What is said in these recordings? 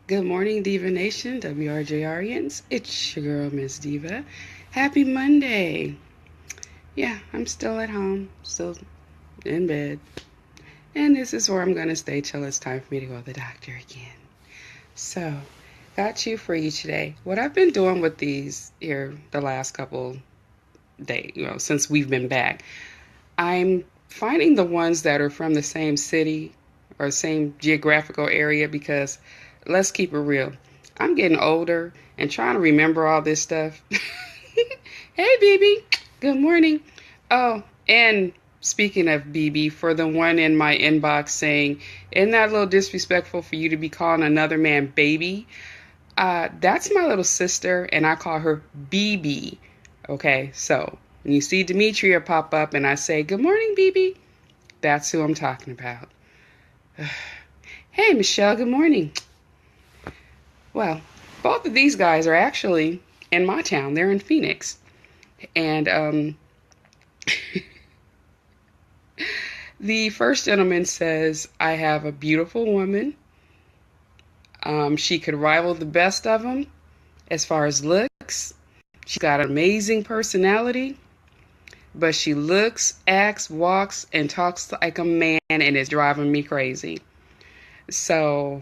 Good morning, Diva Nation, WRJRians. It's your girl, Miss Diva. Happy Monday. Yeah, I'm still at home, still in bed. And this is where I'm going to stay till it's time for me to go to the doctor again. So, got you for you today. What I've been doing with these here the last couple days, since we've been back, I'm finding the ones that are from the same city or same geographical area because let's keep it real. I'm getting older and trying to remember all this stuff. Hey, BB. Good morning. Oh, and speaking of BB, for the one in my inbox saying, isn't that a little disrespectful for you to be calling another man baby? That's my little sister, and I call her BB. Okay, so when you see Demetria pop up and I say, good morning, BB, that's who I'm talking about. Hey, Michelle, good morning. Well, both of these guys are actually in my town. They're in Phoenix. And the first gentleman says, I have a beautiful woman. She could rival the best of them as far as looks. She's got an amazing personality, but she looks, acts, walks, and talks like a man, and it's driving me crazy. So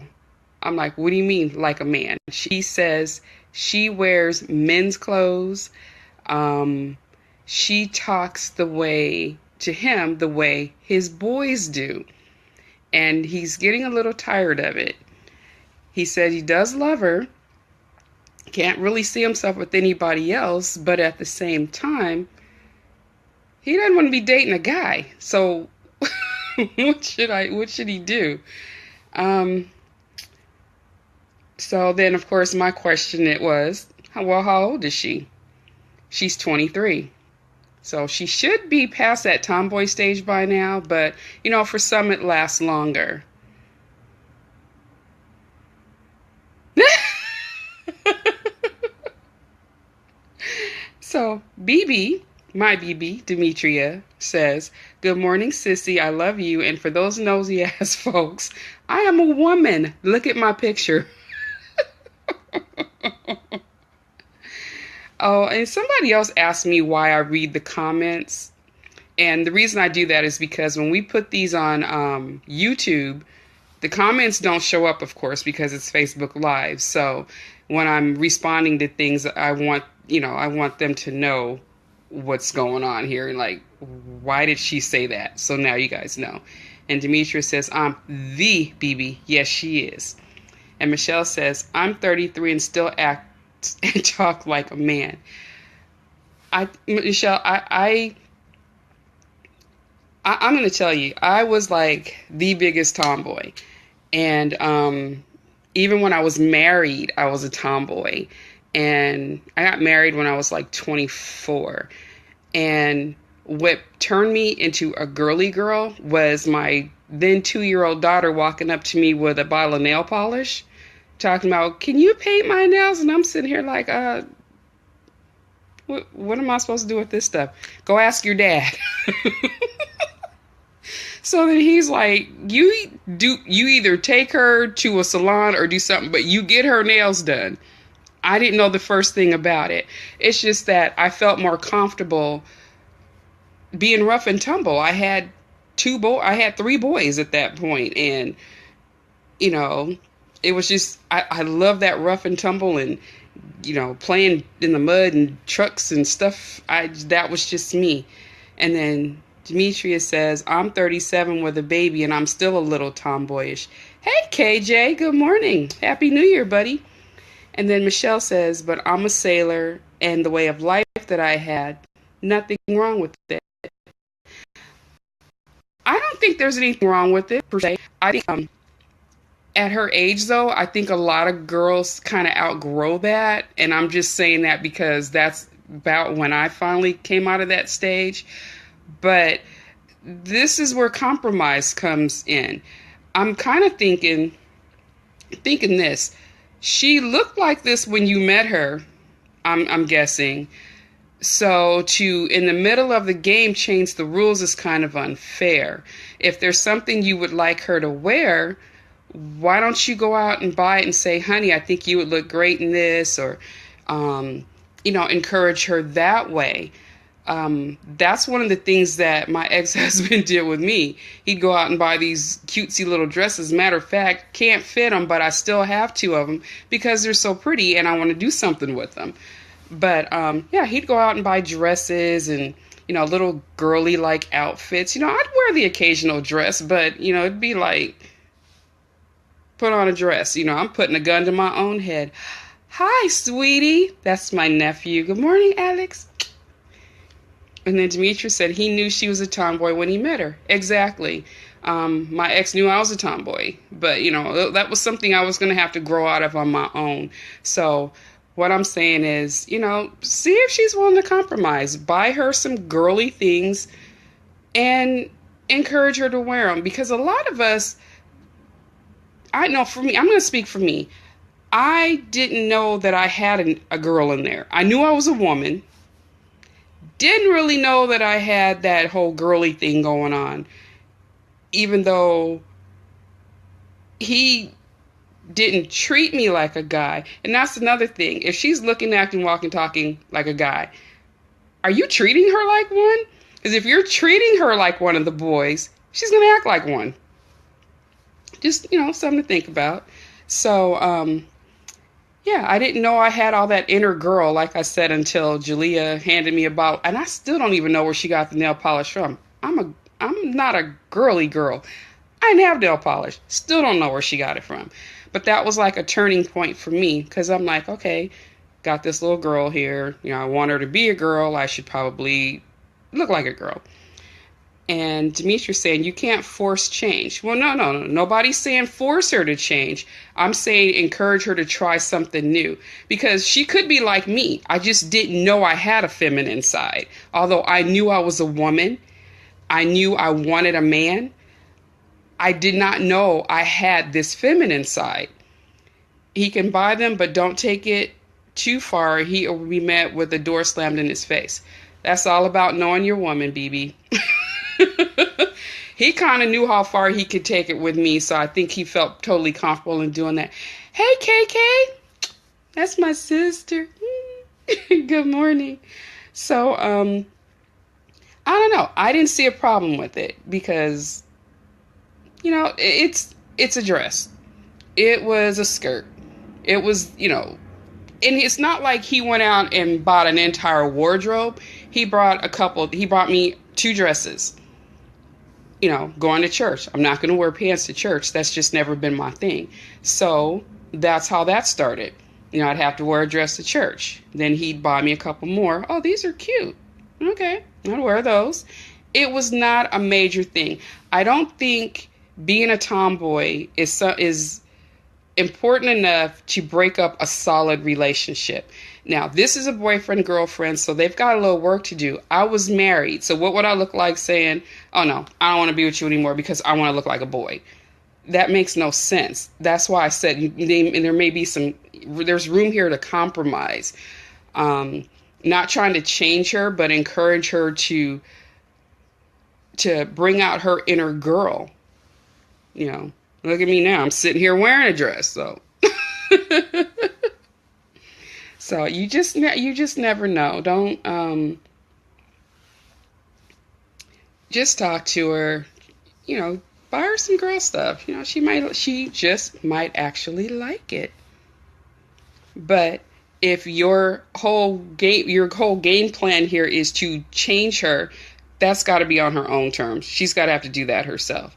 I'm like, what do you mean like a man? She says she wears men's clothes. She talks to him the way his boys do. And he's getting a little tired of it. He said he does love her. Can't really see himself with anybody else, but at the same time, he doesn't want to be dating a guy. So what should he do? So then, of course, my question was, how old is she? She's 23. So she should be past that tomboy stage by now, but, for some it lasts longer. So BB, my BB, Demetria, says, good morning, sissy. I love you. And for those nosy ass folks, I am a woman. Look at my picture. Oh, and somebody else asked me why I read the comments. And the reason I do that is because when we put these on YouTube, the comments don't show up, of course, because it's Facebook Live. So when I'm responding to things, I want them to know what's going on here. And like, why did she say that? So now you guys know. And Demetria says, I'm the BB. Yes, she is. And Michelle says, I'm 33 and still act and talk like a man. Michelle, I'm going to tell you, I was like the biggest tomboy. And even when I was married, I was a tomboy. And I got married when I was like 24. And what turned me into a girly girl was my then 2-year-old daughter walking up to me with a bottle of nail polish, talking about, can you paint my nails? And I'm sitting here like, what am I supposed to do with this stuff? Go ask your dad. So then he's like, you either take her to a salon or do something, but you get her nails done. I didn't know the first thing about it. It's just that I felt more comfortable being rough and tumble. I had 3 boys at that point, and it was just, I love that rough and tumble and, playing in the mud and trucks and stuff. That was just me. And then Demetria says, I'm 37 with a baby and I'm still a little tomboyish. Hey, KJ, good morning. Happy New Year, buddy. And then Michelle says, but I'm a sailor and the way of life that I had, nothing wrong with it. I don't think there's anything wrong with it, per se. I think, at her age, though, I think a lot of girls kind of outgrow that. And I'm just saying that because that's about when I finally came out of that stage. But this is where compromise comes in. I'm kind of thinking this. She looked like this when you met her, I'm guessing. So to, in the middle of the game, change the rules is kind of unfair. If there's something you would like her to wear, why don't you go out and buy it and say, honey, I think you would look great in this, or, encourage her that way. That's one of the things that my ex-husband did with me. He'd go out and buy these cutesy little dresses. Matter of fact, can't fit them, but I still have two of them because they're so pretty and I want to do something with them. But he'd go out and buy dresses and, little girly like outfits. I'd wear the occasional dress, but, it'd be like, put on a dress. I'm putting a gun to my own head. Hi, sweetie. That's my nephew. Good morning, Alex. And then Demetrius said he knew she was a tomboy when he met her. Exactly. My ex knew I was a tomboy, but that was something I was going to have to grow out of on my own. So what I'm saying is, see if she's willing to compromise. Buy her some girly things and encourage her to wear them. Because a lot of us, I know for me, I'm going to speak for me. I didn't know that I had a girl in there. I knew I was a woman. Didn't really know that I had that whole girly thing going on, even though he didn't treat me like a guy. And that's another thing. If she's looking, acting, walking, talking like a guy, are you treating her like one? Because if you're treating her like one of the boys, she's going to act like one. Just, something to think about. So, I didn't know I had all that inner girl, like I said, until Jalea handed me a bottle. And I still don't even know where she got the nail polish from. I'm not a girly girl. I didn't have nail polish. Still don't know where she got it from. But that was like a turning point for me, because I'm like, okay, got this little girl here. I want her to be a girl. I should probably look like a girl. And Demetrius saying, you can't force change. Well, no. Nobody's saying force her to change. I'm saying encourage her to try something new. Because she could be like me. I just didn't know I had a feminine side. Although I knew I was a woman. I knew I wanted a man. I did not know I had this feminine side. He can buy them, but don't take it too far. He will be met with a door slammed in his face. That's all about knowing your woman, BB. He kind of knew how far he could take it with me, so I think he felt totally comfortable in doing that. Hey, KK, that's my sister. Good morning. So, I don't know. I didn't see a problem with it because, it's a dress. It was a skirt. It was, and it's not like he went out and bought an entire wardrobe. He brought me 2 dresses. Going to church. I'm not going to wear pants to church. That's just never been my thing. So that's how that started. I'd have to wear a dress to church. Then he'd buy me a couple more. Oh, these are cute. Okay, I'd wear those. It was not a major thing. I don't think being a tomboy is important enough to break up a solid relationship. Now, this is a boyfriend-girlfriend, so they've got a little work to do. I was married, so what would I look like saying, oh no, I don't want to be with you anymore because I want to look like a boy? That makes no sense. That's why I said there may be there's room here to compromise. Not trying to change her, but encourage her to bring out her inner girl. Look at me now. I'm sitting here wearing a dress, so. So you just never know. Don't just talk to her. Buy her some girl stuff. She just might actually like it. But if your whole game plan here is to change her, that's got to be on her own terms. She's got to have to do that herself.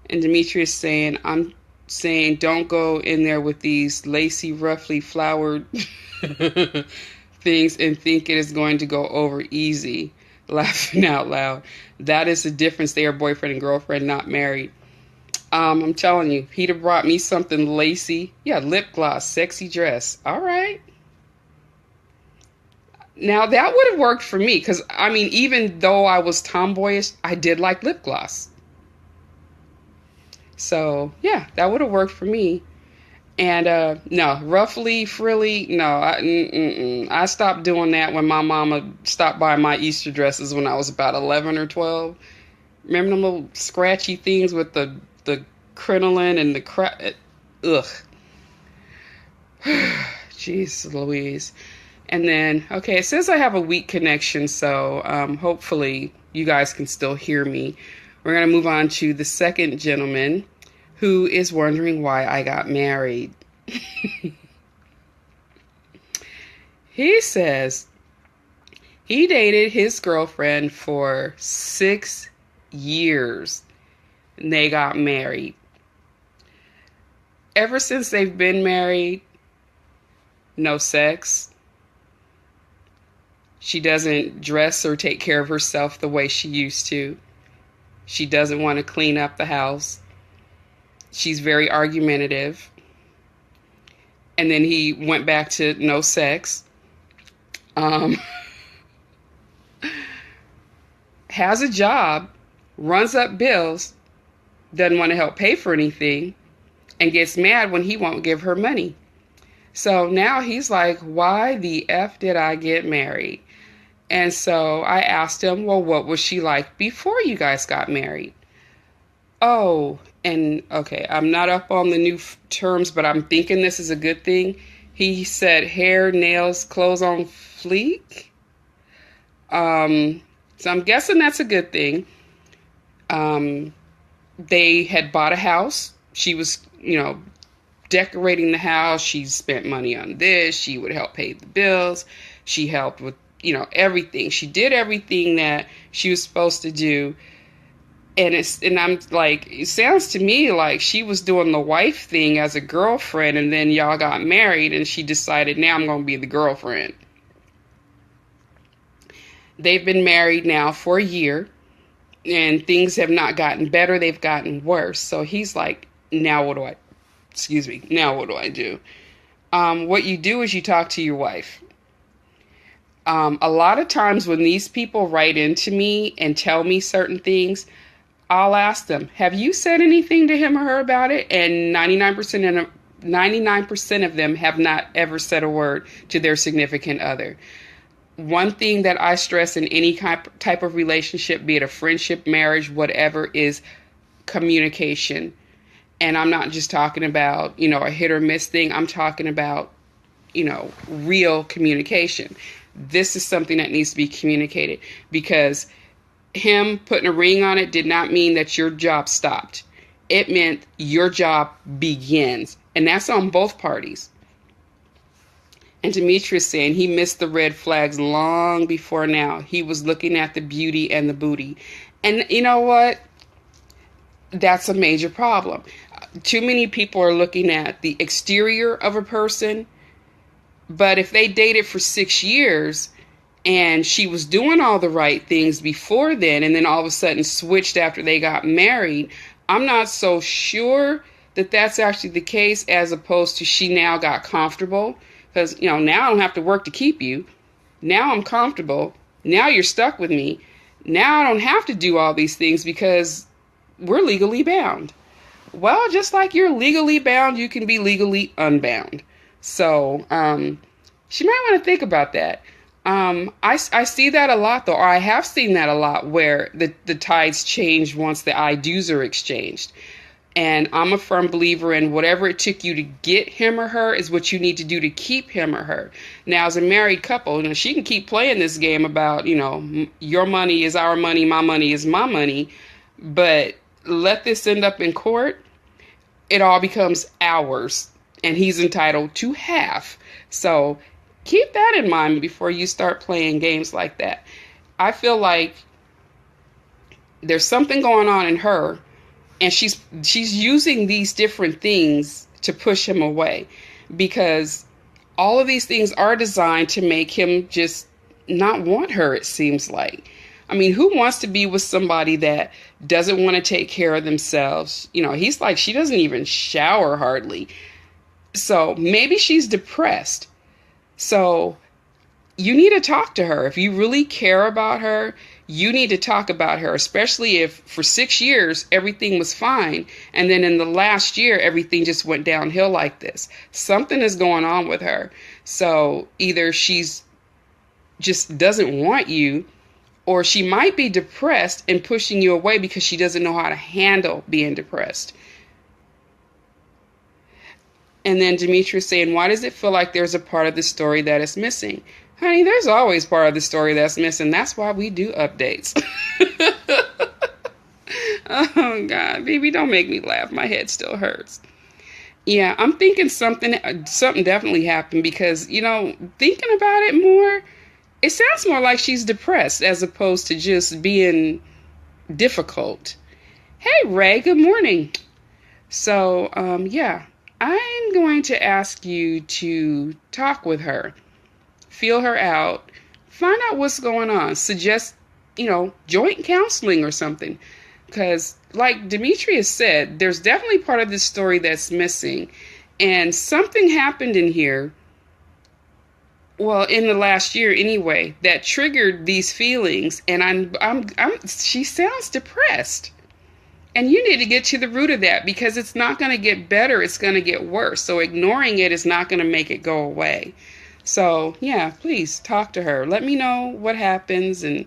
And Demetrius saying, I'm saying don't go in there with these lacy, roughly flowered things and think it is going to go over easy. Laughing out loud. That is the difference. They are boyfriend and girlfriend, not married. I'm telling you, he'd have brought me something lacy. Yeah, lip gloss, sexy dress. All right. Now, that would have worked for me because, even though I was tomboyish, I did like lip gloss. So, yeah, that would have worked for me. And, no, roughly, frilly, no, I stopped doing that when my mama stopped buying my Easter dresses when I was about 11 or 12. Remember them little scratchy things with the crinoline and the crap. Ugh. Jeez Louise. And then, okay, it says I have a weak connection, so hopefully you guys can still hear me. We're going to move on to the second gentleman who is wondering why I got married. He says he dated his girlfriend for 6 years and they got married. Ever since they've been married, no sex. She doesn't dress or take care of herself the way she used to. She doesn't want to clean up the house. She's very argumentative. And then he went back to no sex. Has a job, runs up bills, doesn't want to help pay for anything, and gets mad when he won't give her money. So now he's like, why the F did I get married? And so I asked him, well, what was she like before you guys got married? Oh, and okay, I'm not up on the new terms, but I'm thinking this is a good thing. He said hair, nails, clothes on fleek. So I'm guessing that's a good thing. They had bought a house. She was, decorating the house. She spent money on this. She would help pay the bills. She helped with, everything. She did everything that she was supposed to do. And I'm like, it sounds to me like she was doing the wife thing as a girlfriend, and then y'all got married and she decided, now I'm going to be the girlfriend. They've been married now for a year and things have not gotten better. They've gotten worse. So he's like, now what do I do? What you do is you talk to your wife. A lot of times when these people write into me and tell me certain things, I'll ask them, have you said anything to him or her about it? And 99% of them have not ever said a word to their significant other. One thing that I stress in any type of relationship, be it a friendship, marriage, whatever, is communication. And I'm not just talking about, a hit or miss thing. I'm talking about, real communication. This is something that needs to be communicated, because him putting a ring on it did not mean that your job stopped. It meant your job begins. And that's on both parties. And Demetrius saying he missed the red flags long before now. He was looking at the beauty and the booty. And you know what? That's a major problem. Too many people are looking at the exterior of a person. But if they dated for 6 years and she was doing all the right things before then, and then all of a sudden switched after they got married, I'm not so sure that that's actually the case, as opposed to she now got comfortable. Because, now I don't have to work to keep you. Now I'm comfortable. Now you're stuck with me. Now I don't have to do all these things because we're legally bound. Well, just like you're legally bound, you can be legally unbound. So she might want to think about that. I see that a lot, though, or I have seen that a lot, where the tides change once the I do's are exchanged. And I'm a firm believer in whatever it took you to get him or her is what you need to do to keep him or her. Now, as a married couple, she can keep playing this game about, your money is our money, my money is my money. But let this end up in court, it all becomes ours. And he's entitled to half. So keep that in mind before you start playing games like that. I feel like there's something going on in her. And she's using these different things to push him away, because all of these things are designed to make him just not want her, it seems like. I mean, who wants to be with somebody that doesn't want to take care of themselves? He's like, she doesn't even shower hardly. So maybe she's depressed. So you need to talk to her. If you really care about her, you need to talk about her, especially if for 6 years everything was fine, and then in the last year everything just went downhill like this. Something is going on with her. So either she's just doesn't want you, or she might be depressed and pushing you away because she doesn't know how to handle being depressed. And then Demetrius saying, why does it feel like there's a part of the story that is missing? Honey, there's always part of the story that's missing. That's why we do updates. Oh, God, baby, don't make me laugh. My head still hurts. Yeah, I'm thinking something definitely happened because, thinking about it more, it sounds more like she's depressed as opposed to just being difficult. Hey, Ray, good morning. So, yeah, I'm going to ask you to talk with her, feel her out, find out what's going on, suggest, joint counseling or something. Because, like Demetrius said, there's definitely part of this story that's missing. And something happened in here, well, in the last year anyway, that triggered these feelings. And she sounds depressed. And you need to get to the root of that because it's not going to get better. It's going to get worse. So ignoring it is not going to make it go away. So, yeah, please talk to her. Let me know what happens. And,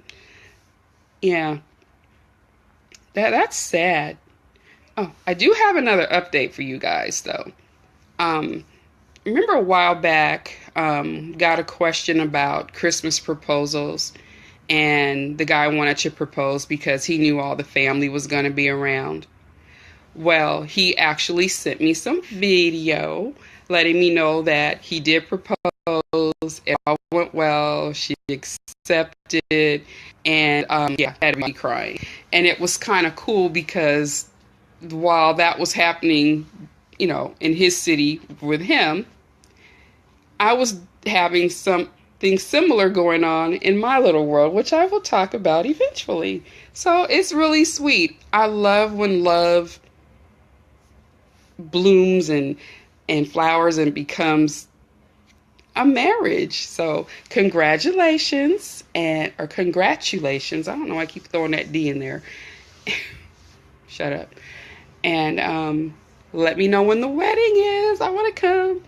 yeah. That's sad. Oh, I do have another update for you guys, though. Remember a while back, got a question about Christmas proposals, and the guy wanted to propose because he knew all the family was going to be around. Well, he actually sent me some video letting me know that he did propose. It all went well. She accepted, and yeah, had me crying. And it was kind of cool because while that was happening, in his city with him, I was having something similar going on in my little world, which I will talk about eventually. So it's really sweet. I love when love blooms and flowers and becomes a marriage. So congratulations or congratulations. I don't know. I keep throwing that D in there. Shut up. And let me know when the wedding is. I want to come.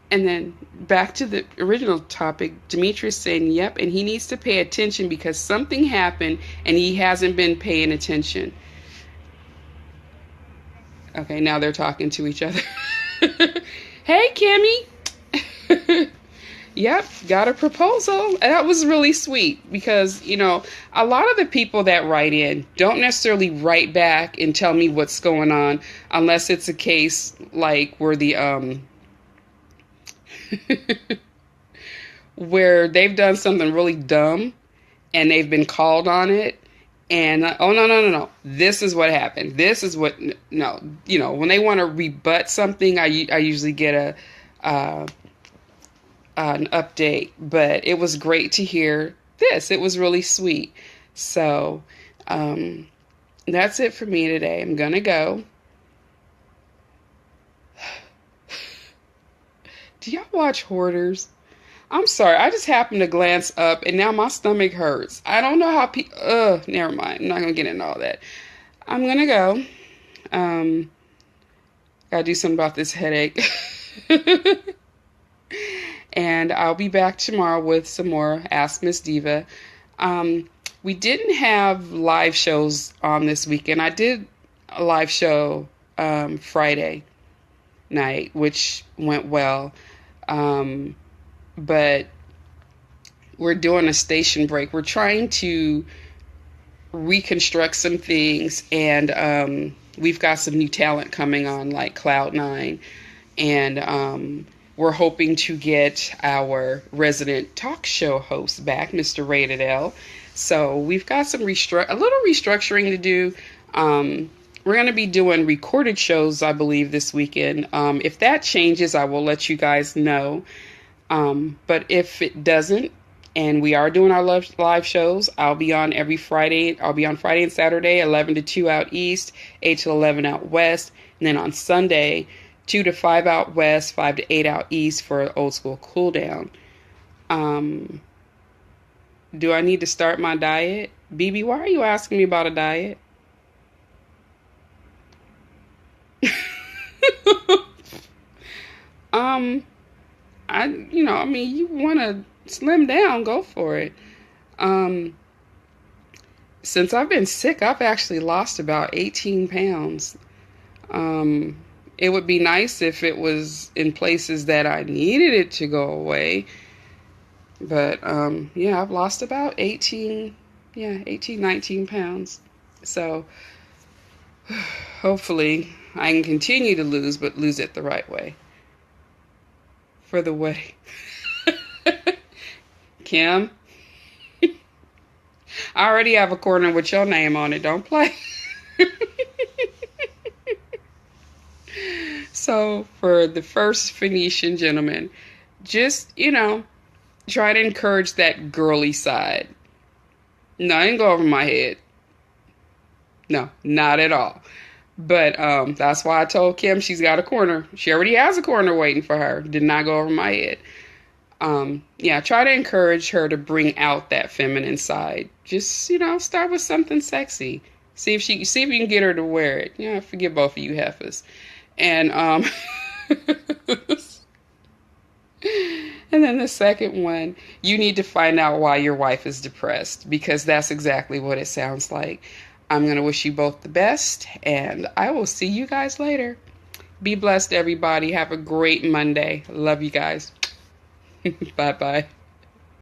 And then back to the original topic, Demetrius saying, yep, and he needs to pay attention because something happened and he hasn't been paying attention. Okay, now they're talking to each other. Hey, Kimmy. Yep, got a proposal. That was really sweet because, a lot of the people that write in don't necessarily write back and tell me what's going on unless it's a case like where where they've done something really dumb and they've been called on it. And, oh, no. This is what happened. This is what, no, when they want to rebut something, I usually get an update, but it was great to hear this. It was really sweet. So, that's it for me today. I'm going to go. Do y'all watch Hoarders? I'm sorry. I just happened to glance up and now my stomach hurts. I don't know how never mind. I'm not going to get into all that. I'm going to go. Gotta do something about this headache. And I'll be back tomorrow with some more Ask Miss Diva. We didn't have live shows on this weekend. I did a live show Friday night, which went well. But we're doing a station break. We're trying to reconstruct some things, and we've got some new talent coming on, like Cloud9, and we're hoping to get our resident talk show host back, Mr. Rated L. So we've got some a little restructuring to do. We're going to be doing recorded shows, I believe, this weekend. If that changes, I will let you guys know. But if it doesn't, and we are doing our live shows, I'll be on every Friday. I'll be on Friday and Saturday, 11 to 2 out east, 8 to 11 out west. And then on Sunday, 2 to 5 out west, 5 to 8 out east for an old school cool down. Do I need to start my diet? BB, why are you asking me about a diet? You want to slim down, go for it. Since I've been sick, I've actually lost about 18 pounds. It would be nice if it was in places that I needed it to go away. But yeah, I've lost about 19 pounds. So hopefully I can continue to lose, but lose it the right way for the wedding. Kim, I already have a corner with your name on it. Don't play. So for the first Phoenician gentleman, just, try to encourage that girly side. No, I didn't go over my head. No, not at all. But that's why I told Kim she's got a corner. She already has a corner waiting for her. Did not go over my head. Yeah, try to encourage her to bring out that feminine side. Just, start with something sexy. See if you can get her to wear it. Forget both of you heifers. And and then the second one, you need to find out why your wife is depressed, because that's exactly what it sounds like. I'm going to wish you both the best, and I will see you guys later. Be blessed, everybody. Have a great Monday. Love you guys. Bye-bye.